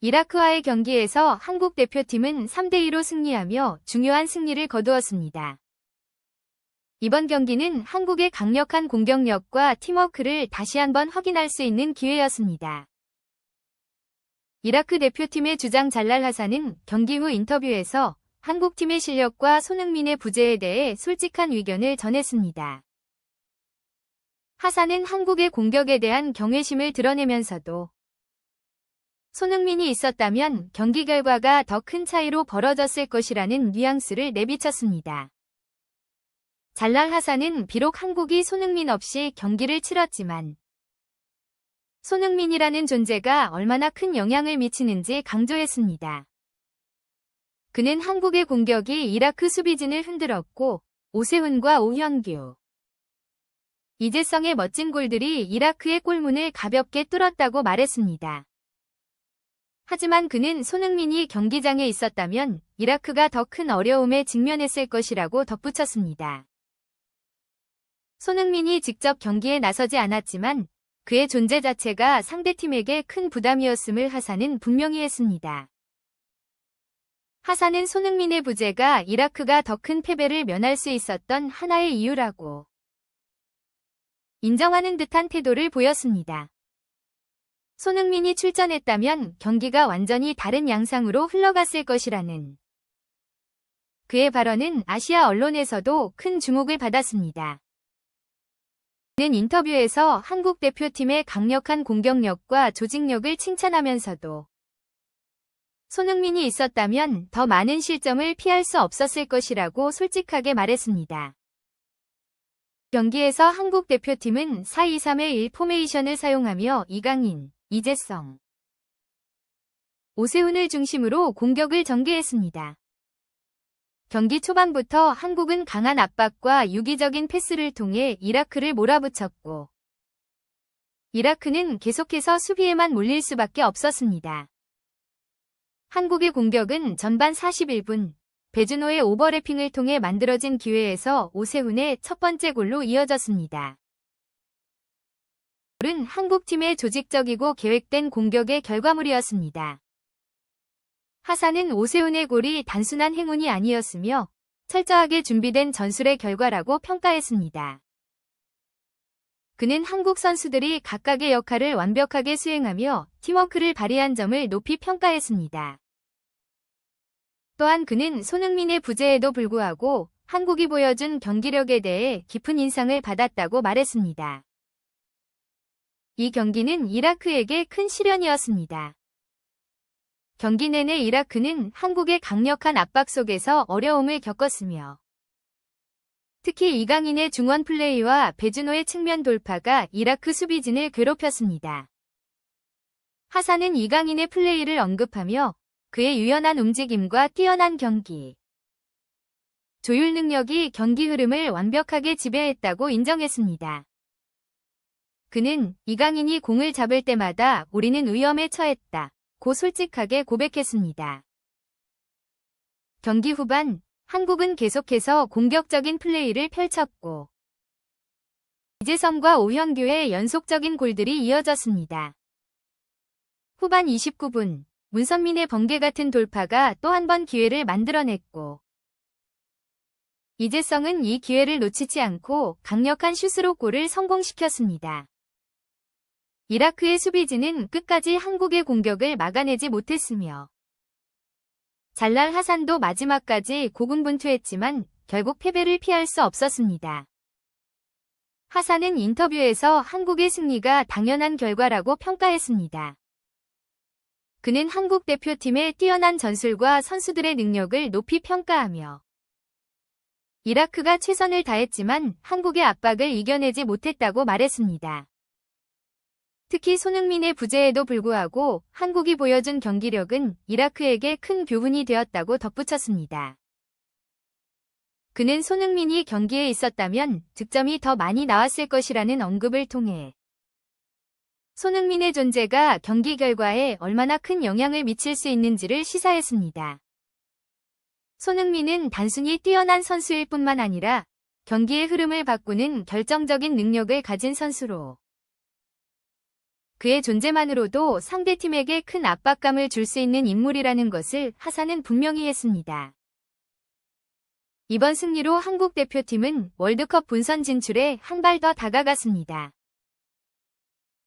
이라크와의 경기에서 한국 대표팀은 3대2로 승리하며 중요한 승리를 거두었습니다. 이번 경기는 한국의 강력한 공격력과 팀워크를 다시 한번 확인할 수 있는 기회였습니다. 이라크 대표팀의 주장 잘랄 하산은 경기 후 인터뷰에서 한국팀의 실력과 손흥민의 부재에 대해 솔직한 의견을 전했습니다. 하산은 한국의 공격에 대한 경외심을 드러내면서도 손흥민이 있었다면 경기 결과가 더 큰 차이로 벌어졌을 것이라는 뉘앙스를 내비쳤습니다. 잘랄 하산은 비록 한국이 손흥민 없이 경기를 치렀지만 손흥민이라는 존재가 얼마나 큰 영향을 미치는지 강조했습니다. 그는 한국의 공격이 이라크 수비진을 흔들었고 오세훈과 오현규, 이재성의 멋진 골들이 이라크의 골문을 가볍게 뚫었다고 말했습니다. 하지만 그는 손흥민이 경기장에 있었다면 이라크가 더 큰 어려움에 직면했을 것이라고 덧붙였습니다. 손흥민이 직접 경기에 나서지 않았지만 그의 존재 자체가 상대팀에게 큰 부담이었음을 하산은 분명히 했습니다. 하산은 손흥민의 부재가 이라크가 더 큰 패배를 면할 수 있었던 하나의 이유라고 인정하는 듯한 태도를 보였습니다. 손흥민이 출전했다면 경기가 완전히 다른 양상으로 흘러갔을 것이라는 그의 발언은 아시아 언론에서도 큰 주목을 받았습니다. 그는 인터뷰에서 한국 대표팀의 강력한 공격력과 조직력을 칭찬하면서도 손흥민이 있었다면 더 많은 실점을 피할 수 없었을 것이라고 솔직하게 말했습니다. 경기에서 한국 대표팀은 4-2-3-1 포메이션을 사용하며 이강인, 이재성, 오세훈을 중심으로 공격을 전개했습니다. 경기 초반부터 한국은 강한 압박과 유기적인 패스를 통해 이라크를 몰아붙였고 이라크는 계속해서 수비에만 몰릴 수밖에 없었습니다. 한국의 공격은 전반 41분 배준호의 오버래핑을 통해 만들어진 기회에서 오세훈의 첫 번째 골로 이어졌습니다. 골은 한국팀의 조직적이고 계획된 공격의 결과물이었습니다. 하산은 오세훈의 골이 단순한 행운이 아니었으며 철저하게 준비된 전술의 결과라고 평가했습니다. 그는 한국 선수들이 각각의 역할을 완벽하게 수행하며 팀워크를 발휘한 점을 높이 평가했습니다. 또한 그는 손흥민의 부재에도 불구하고 한국이 보여준 경기력에 대해 깊은 인상을 받았다고 말했습니다. 이 경기는 이라크에게 큰 시련이었습니다. 경기 내내 이라크는 한국의 강력한 압박 속에서 어려움을 겪었으며 특히 이강인의 중원 플레이와 배준호의 측면 돌파가 이라크 수비진을 괴롭혔습니다. 하산은 이강인의 플레이를 언급하며 그의 유연한 움직임과 뛰어난 경기 조율 능력이 경기 흐름을 완벽하게 지배했다고 인정했습니다. 그는 이강인이 공을 잡을 때마다 우리는 위험에 처했다고 솔직하게 고백했습니다. 경기 후반 한국은 계속해서 공격적인 플레이를 펼쳤고 이재성과 오현규의 연속적인 골들이 이어졌습니다. 후반 29분 문선민의 번개 같은 돌파가 또 한 번 기회를 만들어냈고 이재성은 이 기회를 놓치지 않고 강력한 슛으로 골을 성공시켰습니다. 이라크의 수비진은 끝까지 한국의 공격을 막아내지 못했으며 잘랄 하산도 마지막까지 고군분투했지만 결국 패배를 피할 수 없었습니다. 하산은 인터뷰에서 한국의 승리가 당연한 결과라고 평가했습니다. 그는 한국 대표팀의 뛰어난 전술과 선수들의 능력을 높이 평가하며 이라크가 최선을 다했지만 한국의 압박을 이겨내지 못했다고 말했습니다. 특히 손흥민의 부재에도 불구하고 한국이 보여준 경기력은 이라크에게 큰 교훈이 되었다고 덧붙였습니다. 그는 손흥민이 경기에 있었다면 득점이 더 많이 나왔을 것이라는 언급을 통해 손흥민의 존재가 경기 결과에 얼마나 큰 영향을 미칠 수 있는지를 시사했습니다. 손흥민은 단순히 뛰어난 선수일 뿐만 아니라 경기의 흐름을 바꾸는 결정적인 능력을 가진 선수로 그의 존재만으로도 상대팀에게 큰 압박감을 줄 수 있는 인물이라는 것을 하사는 분명히 했습니다. 이번 승리로 한국 대표팀은 월드컵 본선 진출에 한 발 더 다가갔습니다.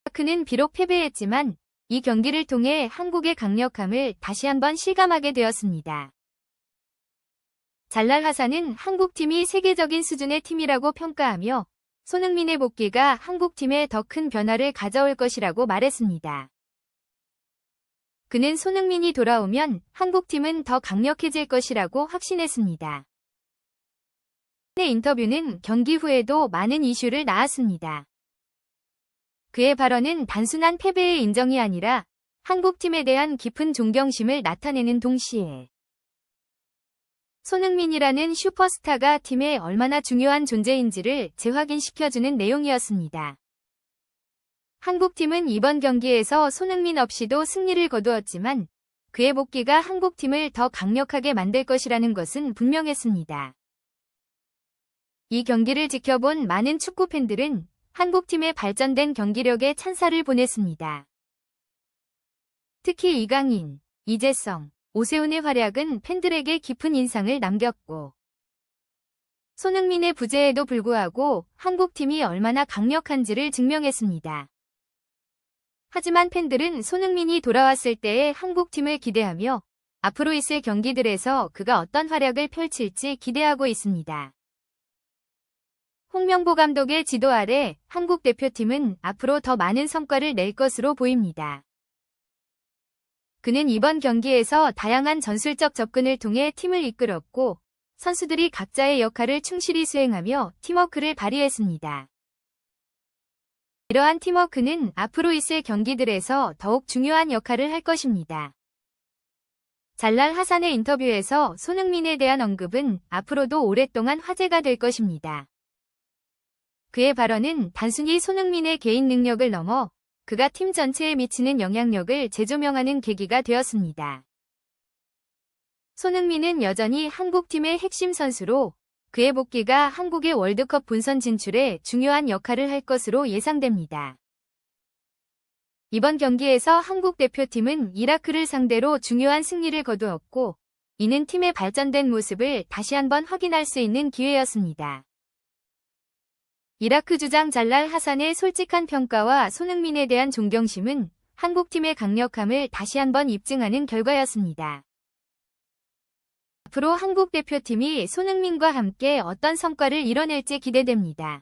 이라크는 비록 패배했지만 이 경기를 통해 한국의 강력함을 다시 한번 실감하게 되었습니다. 잘랄 하사는 한국팀이 세계적인 수준의 팀이라고 평가하며 손흥민의 복귀가 한국팀에 더 큰 변화를 가져올 것이라고 말했습니다. 그는 손흥민이 돌아오면 한국팀은 더 강력해질 것이라고 확신했습니다. 그의 인터뷰는 경기 후에도 많은 이슈를 낳았습니다. 그의 발언은 단순한 패배의 인정이 아니라 한국팀에 대한 깊은 존경심을 나타내는 동시에 손흥민이라는 슈퍼스타가 팀에 얼마나 중요한 존재인지를 재확인시켜주는 내용이었습니다. 한국팀은 이번 경기에서 손흥민 없이도 승리를 거두었지만 그의 복귀가 한국팀을 더 강력하게 만들 것이라는 것은 분명했습니다. 이 경기를 지켜본 많은 축구 팬들은 한국팀의 발전된 경기력에 찬사를 보냈습니다. 특히 이강인, 이재성, 오세훈의 활약은 팬들에게 깊은 인상을 남겼고 손흥민의 부재에도 불구하고 한국팀이 얼마나 강력한지를 증명했습니다. 하지만 팬들은 손흥민이 돌아왔을 때의 한국팀을 기대하며 앞으로 있을 경기들에서 그가 어떤 활약을 펼칠지 기대하고 있습니다. 홍명보 감독의 지도 아래 한국 대표팀은 앞으로 더 많은 성과를 낼 것으로 보입니다. 그는 이번 경기에서 다양한 전술적 접근을 통해 팀을 이끌었고 선수들이 각자의 역할을 충실히 수행하며 팀워크를 발휘했습니다. 이러한 팀워크는 앞으로 있을 경기들에서 더욱 중요한 역할을 할 것입니다. 잘랄 하산의 인터뷰에서 손흥민에 대한 언급은 앞으로도 오랫동안 화제가 될 것입니다. 그의 발언은 단순히 손흥민의 개인 능력을 넘어 그가 팀 전체에 미치는 영향력을 재조명하는 계기가 되었습니다. 손흥민은 여전히 한국팀의 핵심 선수로 그의 복귀가 한국의 월드컵 본선 진출에 중요한 역할을 할 것으로 예상됩니다. 이번 경기에서 한국 대표팀은 이라크를 상대로 중요한 승리를 거두었고 이는 팀의 발전된 모습을 다시 한번 확인할 수 있는 기회였습니다. 이라크 주장 잘랄 하산의 솔직한 평가와 손흥민에 대한 존경심은 한국팀의 강력함을 다시 한번 입증하는 결과였습니다. 앞으로 한국 대표팀이 손흥민과 함께 어떤 성과를 이뤄낼지 기대됩니다.